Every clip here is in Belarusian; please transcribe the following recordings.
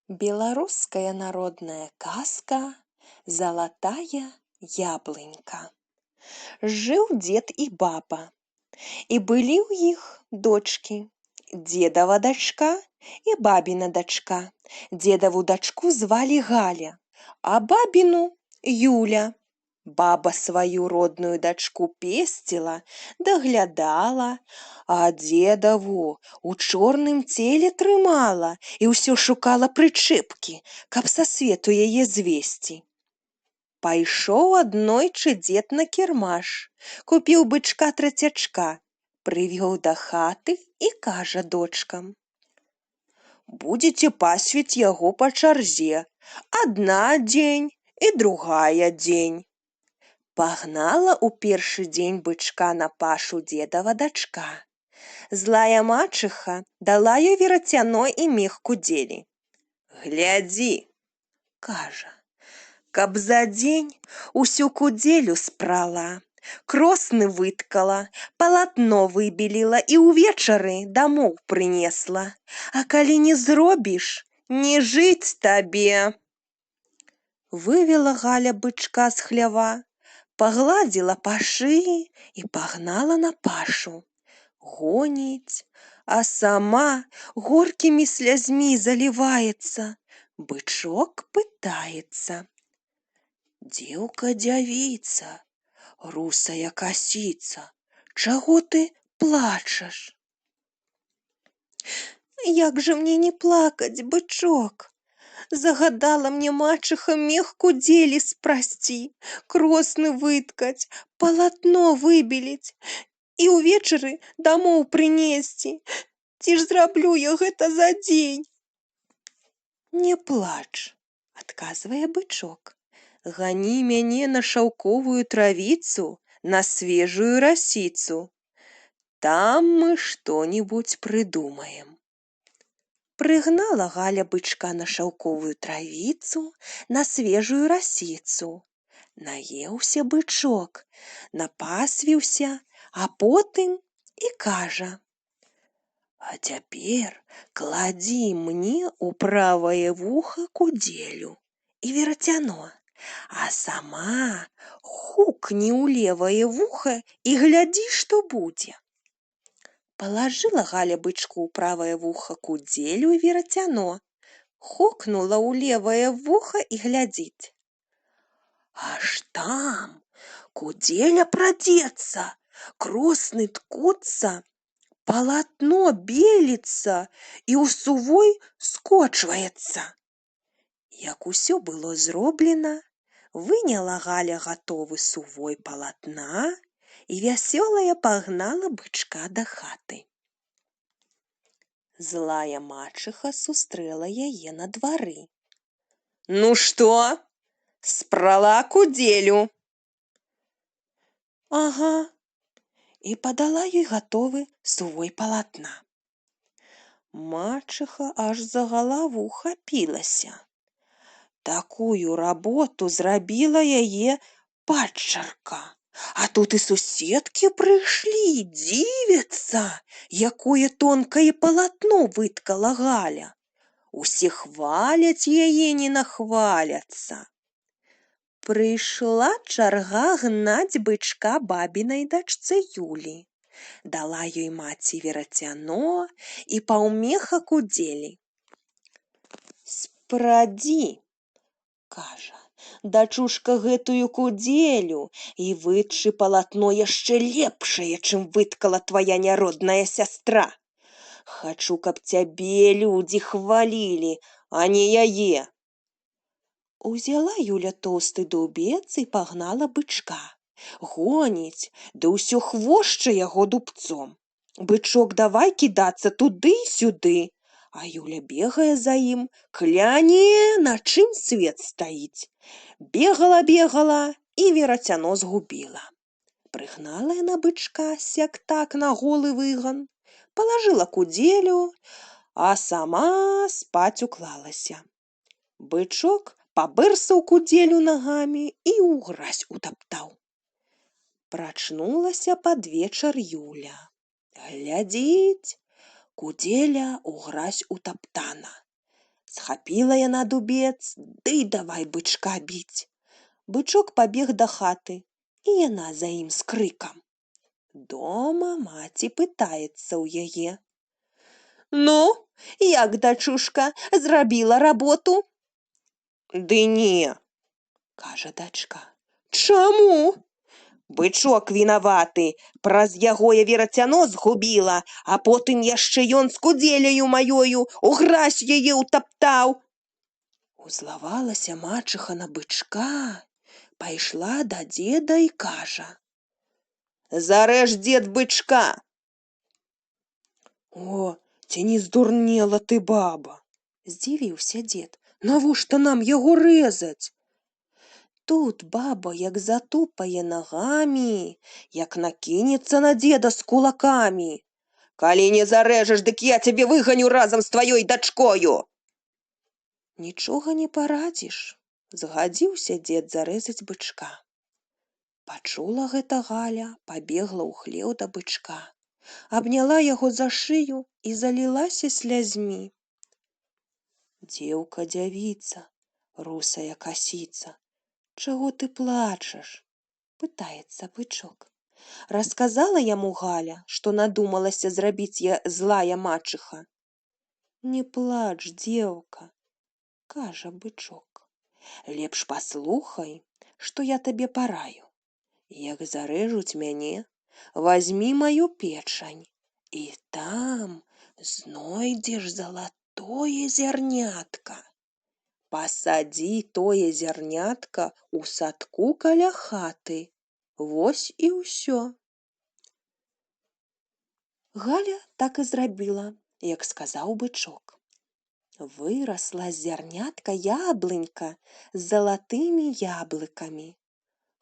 Белорусская народная казка «Золотая яблонька». Жил дед и баба, и были у их дочки. Дедова дочка и бабина дочка. Дедову дочку звали Галя, а бабину Юля. Баба свою родную дочку пестила, доглядала, а дедову у чорным целе трымала і ўсё шукала прычэпкі, каб са свету яе звесці. Пайшоў аднойчы дзед на кірмаш, купіў бычка-трацячка, прывёў да хаты і кажа дочкам: «Будзеце пасвіць яго па чарзе, адна дзень і другая дзень». Пагнала ў першы дзень бычка на пашу дзедава дачка. Злая мачыха дала ёй верацяно і мех кудзелі. «Глядзі, — кажа, — каб за дзень усю кудзелю спрала, кросны выткала, палатно выбеліла і ўвечары дамоў прынесла. А калі не зробіш, не жыць табе». Вывела Галя бычка з хлява, пагладзіла па шыі і пагнала на пашу. Гоніць, а сама горкімі слязьмі заліваецца. Бычок пытаецца: «Дзеўка-дзявіца, русая касіца, чаго ты плачаш?» «Як жа мне не плакаць, бычок? Загадала мне мачыха мех кудзелі спрасці, кросны выткаць, палатно выбеліць і ўвечары дамоў прынесці. Ці ж зраблю я гэта за дзень?» «Не плач, — адказвае бычок, — гані мяне на шаўковую травіцу, на свежую расіцу. Там мы што-нибудь прыдумаем». Прыгнала Галя бычка на шаўковую травіцу, на свежую расіцу. Наеўся бычок, напасвіўся, а потым і кажа: «А цяпер кладзі мне ў правае вуха кудзелю і верацяно, а сама хукні ў левае вуха і глядзі, што будзе». Палажыла Галя бычку ў правае вуха кудзелю і верацяно, хукнула ў левае вуха і глядзіць. Аж там кудзеля прадзецца, кросны ткуцца, палатно беліцца і ў сувой скочваецца. Як усё было зроблена, выняла Галя гатовы сувой палатна і вясёлая пагнала бычка да хаты. Злая мачыха сустрэла яе на двары. «Ну што, спрала кудзелю?» «Ага», і падала ёй гатовы сувой палатна. Мачыха аж за галаву хапілася. Такую работу зрабіла яе падчарка. А тут і суседкі прыйшлі, дзівяцца, якое тонкае палатно выткала Галя. Усе хваляць яе, не нахваляцца. Прыйшла чарга гнаць бычка бабінай дачцы Юлі. Дала ёй маці верацяно і паўмеха кудзелі. «Спрадзі, — кажа, — дачушка, гэтую кудзелю і вытчы палатно яшчэ лепшае, чым выткала твая няродная сястра. Хачу, каб цябе людзі хвалілі, а не яе». Узяла Юля тоўсты дубец і пагнала бычка. Гоніць, ды ўсё хвошча яго дубцом. Бычок давай кідацца туды і сюды, а Юля бегае за ім, кляне, на чым свет стаіць. Бегала і верацяно згубіла. Прыгнала яна бычка сяк-так на голы выган, палажыла кудзелю, а сама спаць уклалася. Бычок пабырсаў кудзелю нагамі і ўгразь утаптаў. Прачнулася пад вечар Юля. Глядзіць, кудзеля ўгразь утаптана. Схапіла яна дубец, ды давай бычка біць. Бычок пабег да хаты, і яна за ім з крыкам. Дома маці пытаецца ў яе. Ну, як, дачушка, зрабіла работу? Ды не, кажа дачка. Чаму? Бычок вінаваты, праз яго я верацяно згубіла, а потым яшчэ ён з кудзеляю маёю ўгразь яе ўтаптаў. Узлавалася мачыха на бычка, пайшла да дзеда і кажа. Зарэж, дзед, бычка. О, ці не здурнела ты, баба? Здзівіўся дзед. Навошта нам яго рэзаць? Тут баба як затупае нагамі, як накінецца на дзеда з кулакамі. Калі не зарэжаш, дык я цябе выганю разам з тваёй дачкою. Нічога не парадзіш, згадзіўся дзед зарэзаць бычка. Пачула гэта Галя, пабегла ў хлеў да бычка, абняла яго за шыю і залілася слязьмі. Дзеўка дзявіца, русая касіца, чаго ты плачаш? Пытаецца бычок. Расказала яму Галя, што надумалася зрабіць злая мачыха. Не плач, дзеўка, кажа бычок. Лепш паслухай, што я табе параю. Як зарэжуць мяне, вазьмі маю печань, і там знойдзеш залатое зярнятка. Пасадзі тое зярнятка ў садку каля хаты. Вось і ўсё. Галя так і зрабіла, як сказаў бычок. Вырасла з зярнятка яблынька з залатымі яблыкамі.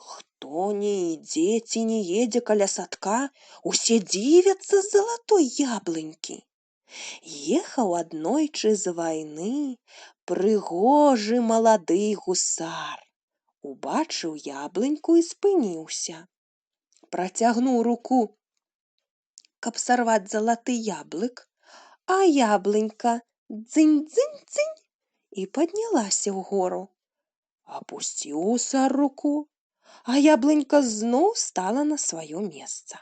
Хто не ідзе ці не едзе каля садка, усе дзівяцца з залатой яблынькі. Ехаў аднойчы з вайны прыгожы малады гусар. Убачыў яблыньку і спыніўся. Працягнуў руку, каб сарваць залаты яблык, а яблынька дзынь-дзынь-дзынь і паднялася ўгору. Апусціў гусар руку, а яблынька зноў стала на сваё месца.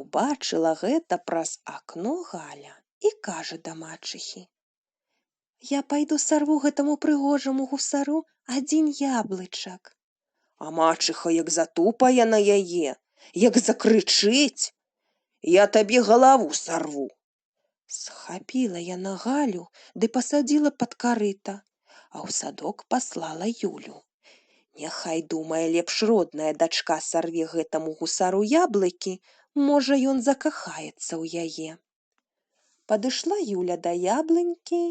Убачыла гэта праз акно Галя і кажа да мачыхі. Я пайду сарву гэтаму прыгожаму гусару адзін яблычак. А мачыха як затупае на яе, як закрычыць. Я табе галаву сарву. Схапіла яна Галю ды пасадзіла пад карыта, а ў садок паслала Юлю. Няхай, думае, лепш родная дачка сарве гэтаму гусару яблыкі, можа, ён закахаецца ў яе. Падышла Юля да яблынькі,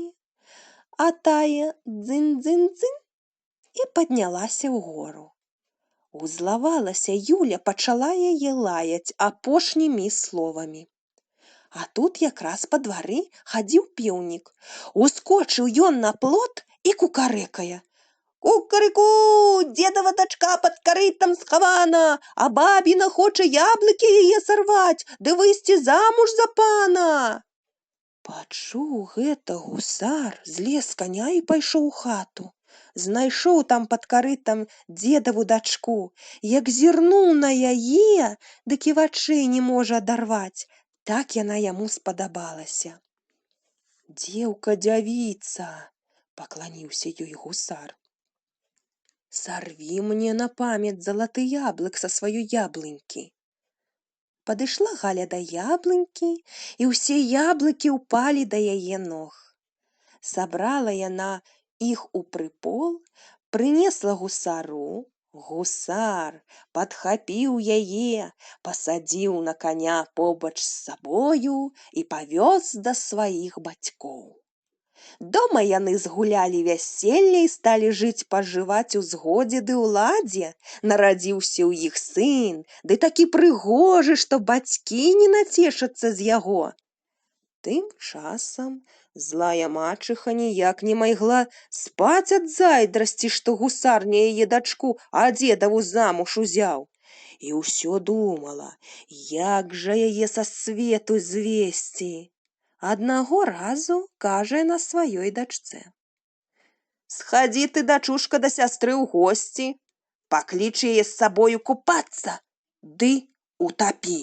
а тая дзынь-дзынь-дзынь і паднялася ўгору. Узлавалася Юля, пачала яе лаяць апошнімі словамі. А тут якраз па двары хадзіў пеўнік. Ускочыў ён на плот і кукарэкае. Кукарыку, дзедава дачка пад карытам схавана, а бабіна хоча яблыкі яе сарваць, ды выйсці замуж за пана. Пачуў гэта гусар, злез з каня і пайшоў у хату. Знайшоў там пад карытам дзедаву дачку, як зірнуў на яе, дык і вачэй не можа адарваць, так яна яму спадабалася. Дзеўка дзявіца, пакланіўся ёй гусар. Сарві мне на памяць залаты яблык са сваёй яблынькі. Падышла Галя да яблынькі, і ўсе яблыкі ўпалі да яе ног. Сабрала яна іх у прыпол, прынесла гусару. Гусар падхапіў яе, пасадзіў на каня побач з сабою і павёз да сваіх бацькоў. Дома яны згулялі вяселле і сталі жыць-пажываць у згодзе ды ў ладзе. Нарадзіўся ў іх сын, ды такі прыгожы, што бацькі не нацешацца з яго. Тым часам Злая мачыха ніяк не майгла спаць ад зайдрасці, што гусар не яе дачку, а дзедаву замуж узяў. І ўсё думала, як жа яе са свету звесці. Аднаго разу кажа на сваёй дачцэ: «Схадзі ты, дачушка, да сястры ў госці, пакліч яе з сабою купацца, ды утапі».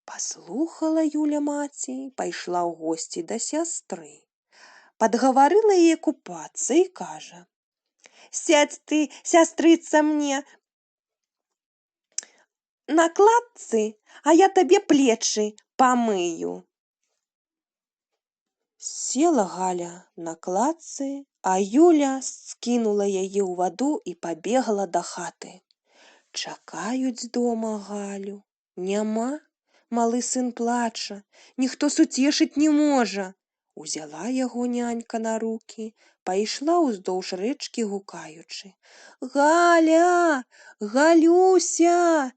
Паслухала Юля маці, пайшла ў госці да сястры. Падгаварыла яе купацца і кажа: «Сядзь ты, сястрыца, мне на кладцы, а я табе плечы памыю». Села Галя на кладцы, а Юля скінула яе ў ваду і пабегла да хаты. Чакаюць дома Галю. Няма. Малы сын плача, ніхто суцешыць не можа. Узяла яго нянька на рукі, пайшла ўздоўж рэчкі, гукаючы: «Галя, Галюся,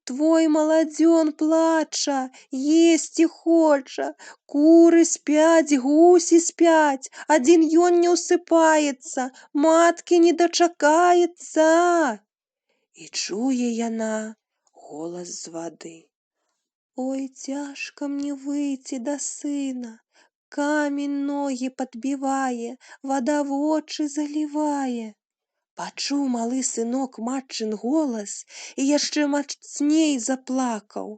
твой маладзён плача, есці хоча, куры спяць, гусі спяць, адзін ён не ўсыпаецца, маткі не дачакаецца». І чуе яна голас з вады: «Ой, цяжка мне выйти да сына, камень ногі падбівае, вада вочы залівае». Пачуў малы сынок матчын голас і яшчэ мацней заплакаў.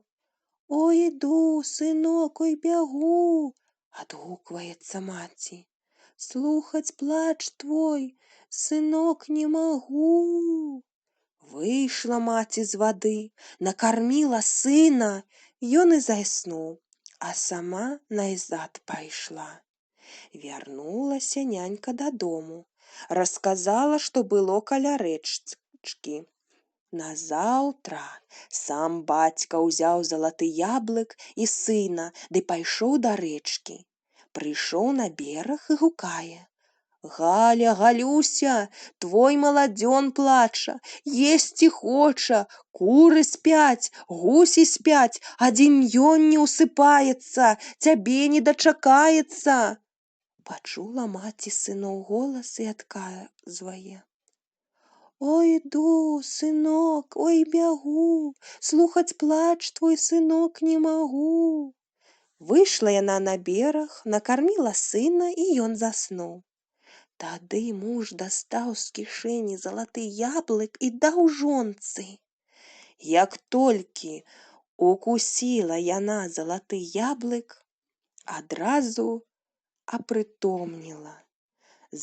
«Ой, іду, сынок, ой, бягу», — адгукваецца маці. «Слухаць плач твой, сынок, не магу». Выйшла маці з вады, накарміла сына, ён і заснуў, а сама назад пайшла. Вярнулася нянька дадому, расказала, што было каля рэчкі. Назаўтра сам бацька ўзяў залаты яблык і сына ды пайшоў да рэчкі. Прыйшоў на бераг і гукае: «Галя, Галюся, твой маладзён плача, есці хоча, куры спяць, гусі спяць, адзін ён не ўсыпаецца, цябе не дачакаецца». Пачула маці сыноў голас і адказвае: «Ой, іду, сынок, ой, бягу, слухаць плач твой, сынок, не магу». Выйшла яна на бераг, накарміла сына, і ён заснуў. Тады муж дастаў з кішэні залаты яблык і даў жонцы. Як толькі укусіла яна залаты яблык, адразу апрытомніла.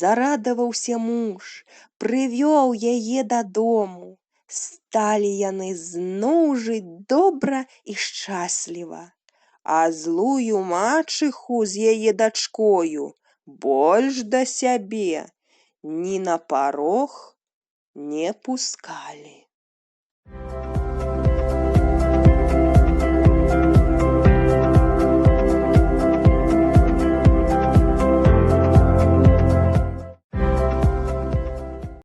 Зарадаваўся муж, прывёў яе дадому. Сталі яны зноў жыць добра і шчасліва. А злую мачыху з яе дачкою больш да сябе ні на парог не пускалі.